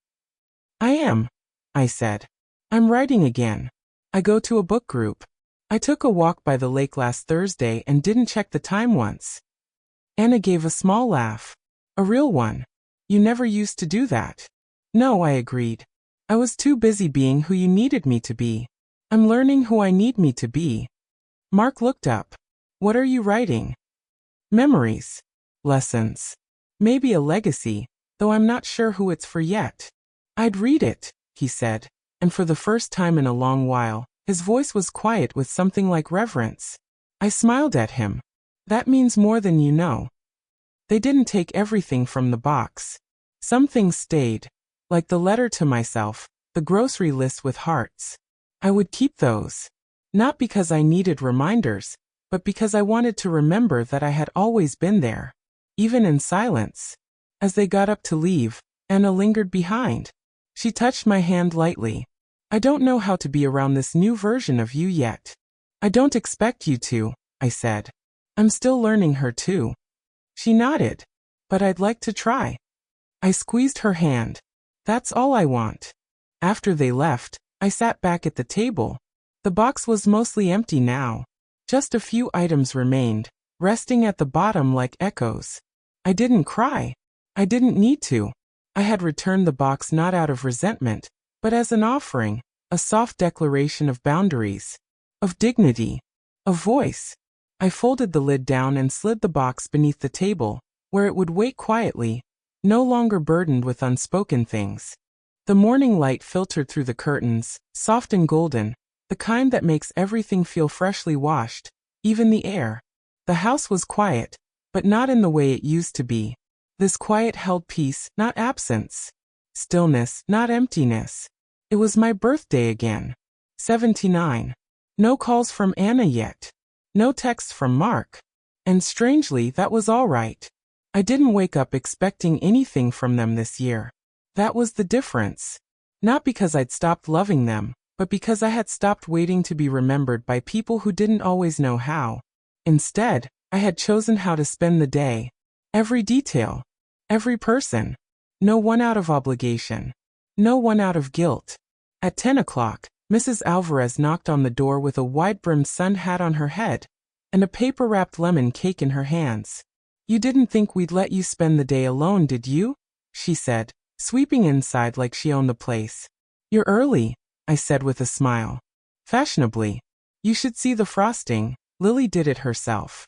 I am, I said. I'm writing again. I go to a book group. I took a walk by the lake last Thursday and didn't check the time once. Anna gave a small laugh. A real one. You never used to do that. No, I agreed. I was too busy being who you needed me to be. I'm learning who I need me to be. Mark looked up. What are you writing? Memories. Lessons. Maybe a legacy, though I'm not sure who it's for yet. I'd read it, he said, and for the first time in a long while, his voice was quiet with something like reverence. I smiled at him. That means more than you know. They didn't take everything from the box. Some things stayed, like the letter to myself, the grocery list with hearts. I would keep those. Not because I needed reminders, but because I wanted to remember that I had always been there. Even in silence. As they got up to leave, Anna lingered behind. She touched my hand lightly. I don't know how to be around this new version of you yet. I don't expect you to, I said. I'm still learning her too. She nodded. But I'd like to try. I squeezed her hand. That's all I want. After they left, I sat back at the table. The box was mostly empty now. Just a few items remained, resting at the bottom like echoes. I didn't cry. I didn't need to. I had returned the box not out of resentment, but as an offering, a soft declaration of boundaries, of dignity, of voice. I folded the lid down and slid the box beneath the table, where it would wait quietly, no longer burdened with unspoken things. The morning light filtered through the curtains, soft and golden, the kind that makes everything feel freshly washed, even the air. The house was quiet, but not in the way it used to be. This quiet held peace, not absence. Stillness, not emptiness. It was my birthday again. 79. No calls from Anna yet. No texts from Mark. And strangely, that was all right. I didn't wake up expecting anything from them this year. That was the difference. Not because I'd stopped loving them, but because I had stopped waiting to be remembered by people who didn't always know how. Instead, I had chosen how to spend the day. Every detail. Every person. No one out of obligation. No one out of guilt. At 10 o'clock, Mrs. Alvarez knocked on the door with a wide-brimmed sun hat on her head, and a paper-wrapped lemon cake in her hands. You didn't think we'd let you spend the day alone, did you? She said, sweeping inside like she owned the place. You're early, I said with a smile. Fashionably. You should see the frosting. Lily did it herself.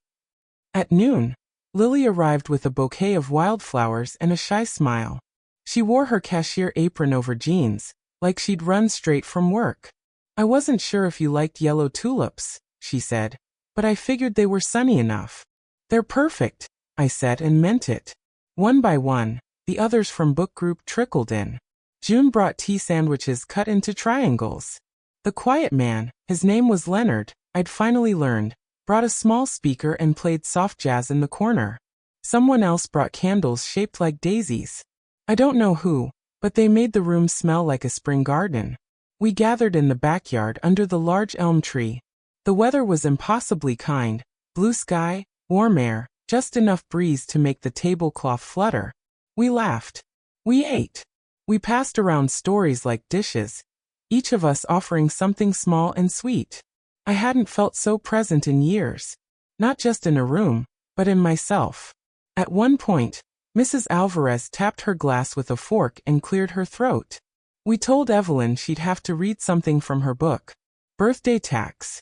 At noon, Lily arrived with a bouquet of wildflowers and a shy smile. She wore her cashier apron over jeans, like she'd run straight from work. I wasn't sure if you liked yellow tulips, she said, but I figured they were sunny enough. They're perfect, I said and meant it. One by one, the others from book group trickled in. June brought tea sandwiches cut into triangles. The quiet man, his name was Leonard, I'd finally learned, brought a small speaker and played soft jazz in the corner. Someone else brought candles shaped like daisies. I don't know who, but they made the room smell like a spring garden. We gathered in the backyard under the large elm tree. The weather was impossibly kind, blue sky, warm air, just enough breeze to make the tablecloth flutter. We laughed. We ate. We passed around stories like dishes, each of us offering something small and sweet. I hadn't felt so present in years. Not just in a room, but in myself. At one point, Mrs. Alvarez tapped her glass with a fork and cleared her throat. We told Evelyn she'd have to read something from her book. Birthday tax.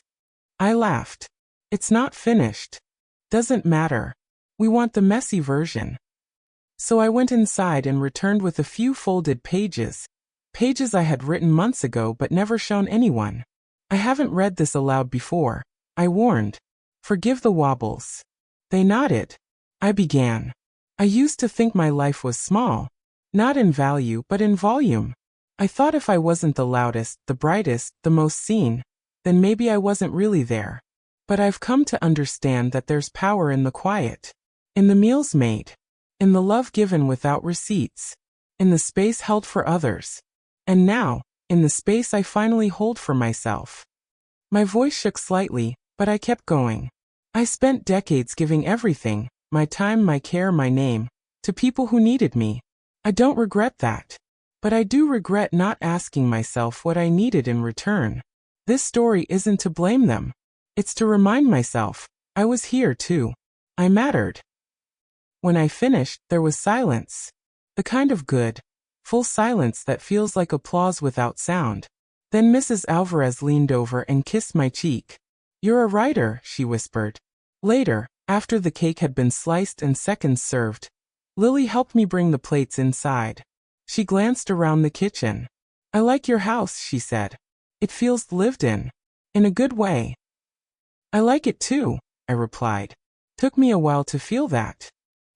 I laughed. It's not finished. Doesn't matter. We want the messy version. So I went inside and returned with a few folded pages. Pages I had written months ago but never shown anyone. I haven't read this aloud before, I warned. Forgive the wobbles. They nodded. I began. I used to think my life was small. Not in value but in volume. I thought if I wasn't the loudest, the brightest, the most seen, then maybe I wasn't really there. But I've come to understand that there's power in the quiet. In the meals made. In the love given without receipts. In the space held for others. And now, in the space I finally hold for myself. My voice shook slightly, but I kept going. I spent decades giving everything, my time, my care, my name, to people who needed me. I don't regret that. But I do regret not asking myself what I needed in return. This story isn't to blame them. It's to remind myself, I was here too. I mattered. When I finished, there was silence. The kind of good, full silence that feels like applause without sound. Then Mrs. Alvarez leaned over and kissed my cheek. You're a writer, she whispered. Later, after the cake had been sliced and seconds served, Lily helped me bring the plates inside. She glanced around the kitchen. I like your house, she said. It feels lived in a good way. I like it too, I replied. Took me a while to feel that.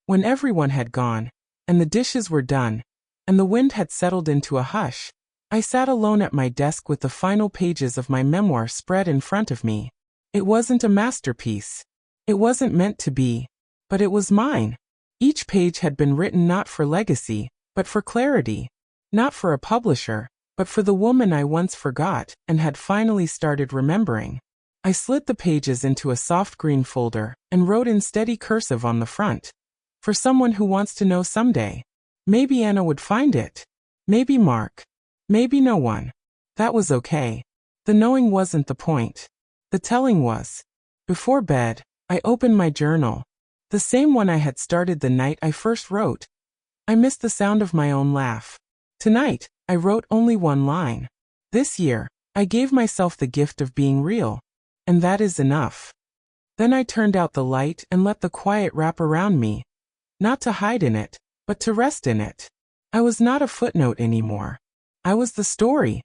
When everyone had gone, and the dishes were done, and the wind had settled into a hush, I sat alone at my desk with the final pages of my memoir spread in front of me. It wasn't a masterpiece. It wasn't meant to be. But it was mine. Each page had been written not for legacy, but for clarity. Not for a publisher, but for the woman I once forgot and had finally started remembering. I slid the pages into a soft green folder and wrote in steady cursive on the front. For someone who wants to know someday. Maybe Anna would find it. Maybe Mark. Maybe no one. That was okay. The knowing wasn't the point. The telling was. Before bed, I opened my journal. The same one I had started the night I first wrote. I missed the sound of my own laugh. Tonight, I wrote only one line. This year, I gave myself the gift of being real. And that is enough. Then I turned out the light and let the quiet wrap around me. Not to hide in it, but to rest in it. I was not a footnote anymore. I was the story.